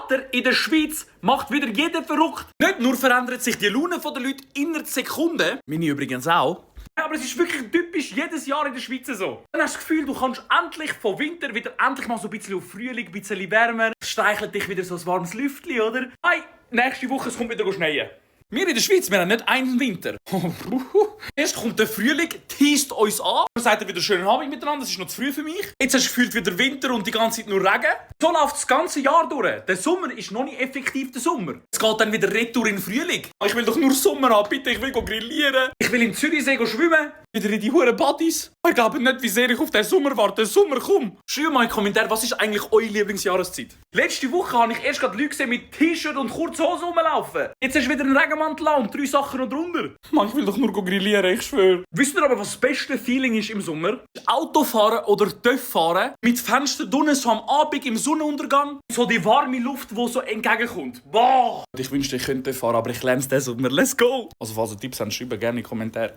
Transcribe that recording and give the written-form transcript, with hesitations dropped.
Alter, in der Schweiz macht wieder jeder verrückt. Nicht nur verändert sich die Laune der Leute innerhalb Sekunden, meine übrigens auch. Aber es ist wirklich typisch jedes Jahr in der Schweiz so. Dann hast du das Gefühl, du kannst endlich vom Winter wieder endlich mal so ein bisschen auf Frühling, ein bisschen wärmer. Es streichelt dich wieder so ein warmes Lüftchen, oder? Hey, nächste Woche es kommt wieder schneien. Wir in der Schweiz, wir haben nicht einen Winter. Erst kommt der Frühling, teast uns an. Dann sagt er wieder schönen Abend miteinander, es ist noch zu früh für mich. Jetzt hast du gefühlt wieder Winter und die ganze Zeit nur Regen. So läuft das ganze Jahr durch. Der Sommer ist noch nicht effektiv der Sommer. Es geht dann wieder retour in den Frühling. Ich will doch nur Sommer haben, bitte, ich will grillieren. Ich will im Zürichsee schwimmen. Wieder in die huren Buddies. Ich glaube nicht, wie sehr ich auf den Sommer warte. Der Sommer kommt. Schreibt mal in den Kommentaren, was ist eigentlich eure Lieblingsjahreszeit? Letzte Woche habe ich erst gerade Leute gesehen mit T-Shirt und kurzen Hosen rumlaufen. Jetzt hast du wieder einen Regenmantel an und 3 Sachen noch drunter. Mann, ich will doch nur grillieren, ich schwöre. Wisst ihr aber, was das beste Feeling ist im Sommer? Autofahren oder TÜV fahren. Mit Fenster drinnen, so am Abend im Sonnenuntergang. So die warme Luft, die so entgegenkommt. Boah! Ich wünschte, ich könnte fahren, aber ich lerne es diesen Sommer. Let's go! Also falls ihr Tipps habt, schreibt gerne in die Kommentare.